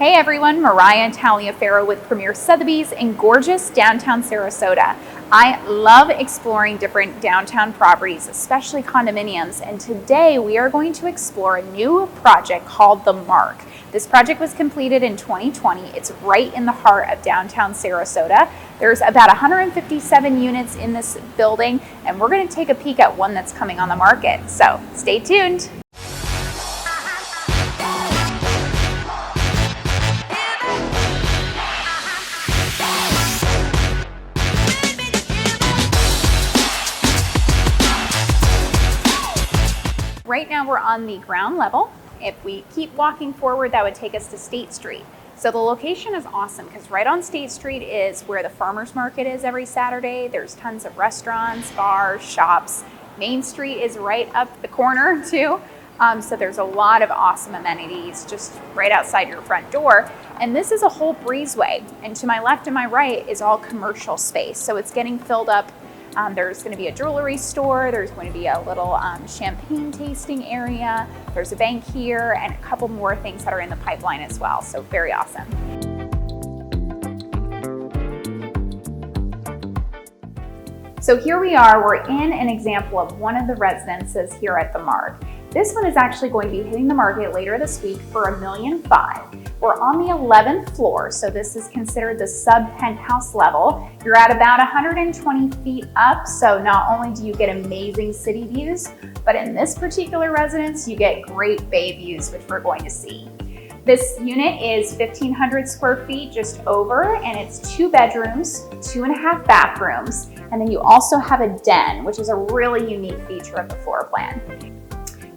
Hey everyone, Mariah Taliaferro with Premier Sotheby's in gorgeous downtown Sarasota. I love exploring different downtown properties, especially condominiums, and today we are going to explore a new project called The Mark. This project was completed in 2020. It's right in the heart of downtown Sarasota. There's about 157 units in this building, and we're going to take a peek at one that's coming on the market. So stay tuned. Right now we're on the ground level. If we keep walking forward, that would take us to State Street. So the location is awesome because right on State Street is where the farmers market is every Saturday. There's tons of restaurants, bars, shops. Main Street is right up the corner too. So there's a lot of awesome amenities just right outside your front door. And this is a whole breezeway. And to my left and my right is all commercial space. So it's getting filled up. There's going to be a jewelry store, there's going to be a little champagne tasting area, there's a bank here, and a couple more things that are in the pipeline as well, so very awesome. So here we are, we're in an example of one of the residences here at The Mark. This one is actually going to be hitting the market later this week for $1.5 million. We're on the 11th floor, so this is considered the sub-penthouse level. You're at about 120 feet up, so not only do you get amazing city views, but in this particular residence, you get great bay views, which we're going to see. This unit is 1,500 square feet, just over, and it's 2 bedrooms, 2.5 bathrooms, and then you also have a den, which is a really unique feature of the floor plan.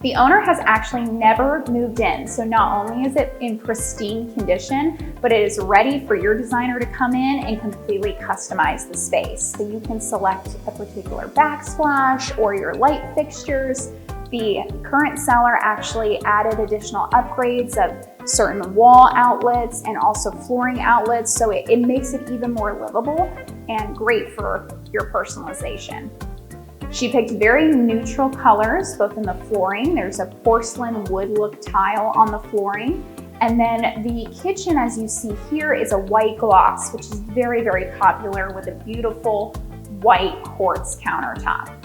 The owner has actually never moved in, so not only is it in pristine condition, but it is ready for your designer to come in and completely customize the space. So you can select a particular backsplash or your light fixtures. The current seller actually added additional upgrades of certain wall outlets and also flooring outlets, so it makes it even more livable and great for your personalization. She picked very neutral colors, both in the flooring. There's a porcelain wood look tile on the flooring. And then the kitchen, as you see here, is a white gloss, which is very, very popular with a beautiful white quartz countertop.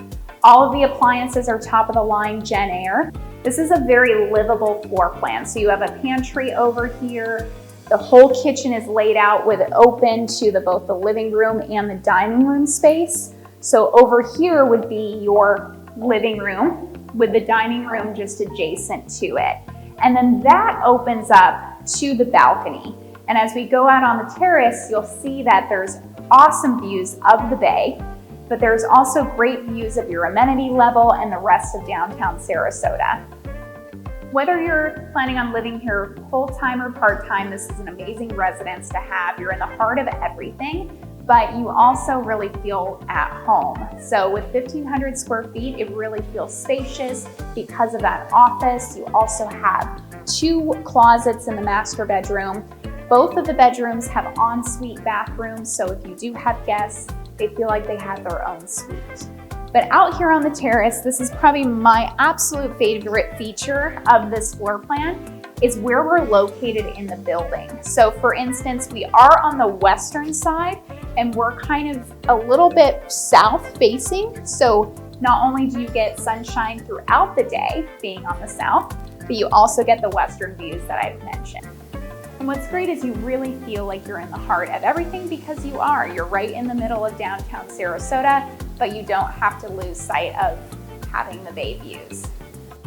All of the appliances are top of the line Jennair. This is a very livable floor plan. So you have a pantry over here. The whole kitchen is laid out with open to both the living room and the dining room space. So over here would be your living room with the dining room just adjacent to it. And then that opens up to the balcony. And as we go out on the terrace, you'll see that there's awesome views of the bay, but there's also great views of your amenity level and the rest of downtown Sarasota. Whether you're planning on living here full-time or part-time, this is an amazing residence to have. You're in the heart of everything, but you also really feel at home. So with 1,500 square feet, it really feels spacious because of that office. You also have 2 closets in the master bedroom. Both of the bedrooms have ensuite bathrooms, so if you do have guests, they feel like they have their own suite. But out here on the terrace, this is probably my absolute favorite feature of this floor plan, is where we're located in the building. So for instance, we are on the western side and we're kind of a little bit south facing. So not only do you get sunshine throughout the day being on the south, but you also get the western views that I've mentioned. And what's great is you really feel like you're in the heart of everything because you are. You're right in the middle of downtown Sarasota, but you don't have to lose sight of having the bay views.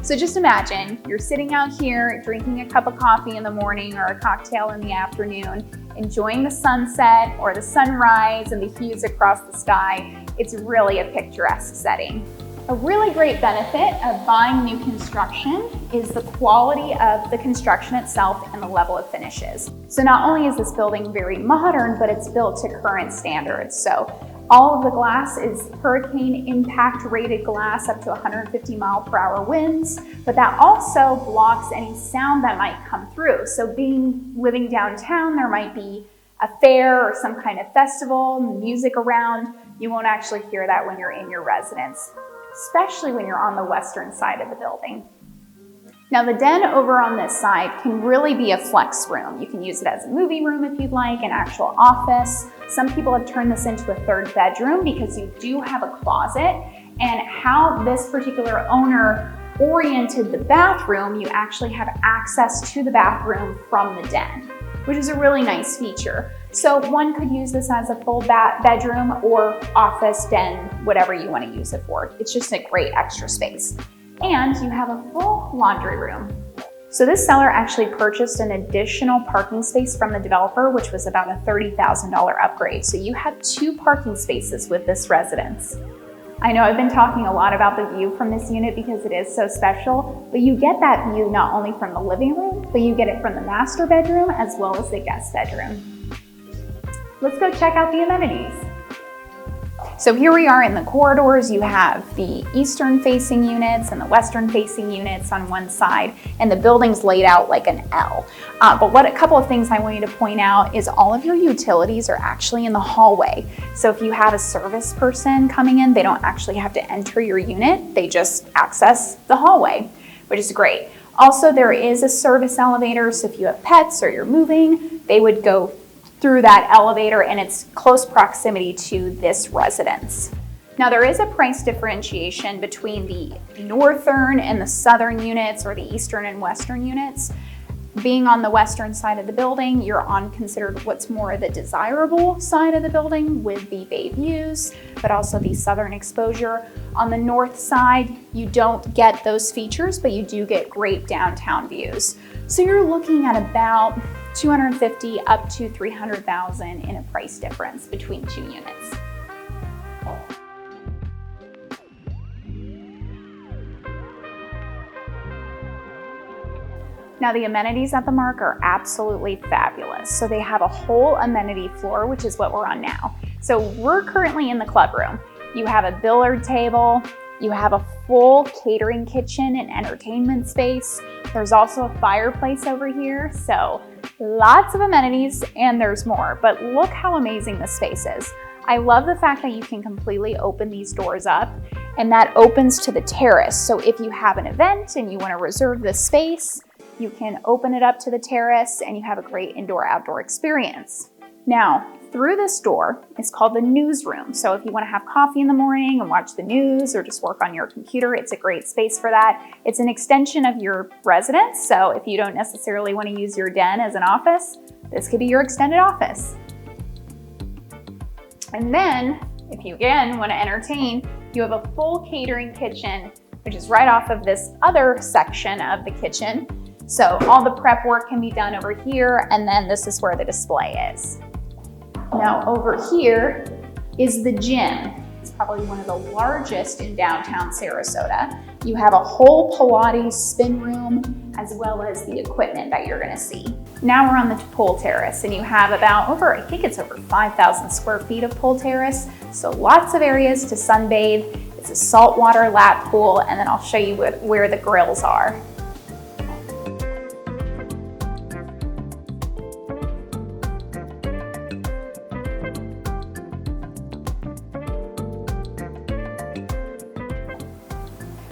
So just imagine you're sitting out here drinking a cup of coffee in the morning or a cocktail in the afternoon, enjoying the sunset or the sunrise and the hues across the sky. It's really a picturesque setting. A really great benefit of buying new construction is the quality of the construction itself and the level of finishes. So not only is this building very modern, but it's built to current standards. So all of the glass is hurricane impact rated glass up to 150 mile/hour winds, but that also blocks any sound that might come through. So living downtown, there might be a fair or some kind of festival, music around. You won't actually hear that when you're in your residence, especially when you're on the western side of the building. Now the den over on this side can really be a flex room. You can use it as a movie room if you'd like, an actual office. Some people have turned this into a third bedroom because you do have a closet, and how this particular owner oriented the bathroom, you actually have access to the bathroom from the den, which is a really nice feature. So one could use this as a full bedroom or office, den, whatever you want to use it for. It's just a great extra space. And you have a full laundry room. So this seller actually purchased an additional parking space from the developer, which was about a $30,000 upgrade. So you have 2 parking spaces with this residence. I know I've been talking a lot about the view from this unit because it is so special, but you get that view not only from the living room, but you get it from the master bedroom as well as the guest bedroom. Let's go check out the amenities. So here we are in the corridors. You have the eastern facing units and the western facing units on one side, and the building's laid out like an L. But a couple of things I want you to point out is all of your utilities are actually in the hallway. So if you have a service person coming in, they don't actually have to enter your unit. They just access the hallway, which is great. Also, there is a service elevator. So if you have pets or you're moving, they would go through that elevator, and it's close proximity to this residence. Now there is a price differentiation between the northern and the southern units, or the eastern and western units. Being on the western side of the building, you're on considered what's more the desirable side of the building with the bay views, but also the southern exposure. On the north side, you don't get those features, but you do get great downtown views. So you're looking at about $250,000 up to $300,000 in a price difference between 2 units. Now the amenities at the Mark are absolutely fabulous. So they have a whole amenity floor, which is what we're on now. So we're currently in the club room. You have a billiard table, you have a full catering kitchen and entertainment space. There's also a fireplace over here. So lots of amenities, and there's more, but look how amazing this space is. I love the fact that you can completely open these doors up, and that opens to the terrace. So if you have an event and you want to reserve this space, you can open it up to the terrace and you have a great indoor-outdoor experience. Now, through this door is called the newsroom. So if you want to have coffee in the morning and watch the news or just work on your computer, it's a great space for that. It's an extension of your residence. So if you don't necessarily want to use your den as an office, this could be your extended office. And then if you again want to entertain, you have a full catering kitchen, which is right off of this other section of the kitchen. So all the prep work can be done over here, and then this is where the display is. Now over here is the gym. It's probably one of the largest in downtown Sarasota. You have a whole Pilates spin room as well as the equipment that you're gonna see. Now we're on the pool terrace, and you have about I think it's over 5,000 square feet of pool terrace. So lots of areas to sunbathe. It's a saltwater lap pool, and then I'll show you where the grills are.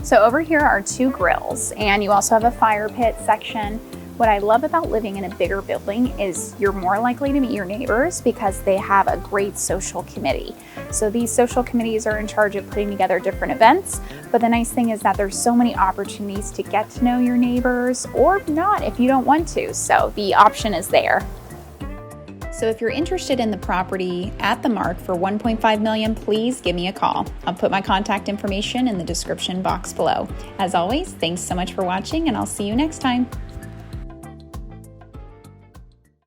So over here are 2 grills, and you also have a fire pit section. What I love about living in a bigger building is you're more likely to meet your neighbors because they have a great social committee. So these social committees are in charge of putting together different events, but the nice thing is that there's so many opportunities to get to know your neighbors, or not if you don't want to. So the option is there. So if you're interested in the property at the Mark for $1.5 million, please give me a call. I'll put my contact information in the description box below. As always, thanks so much for watching, and I'll see you next time.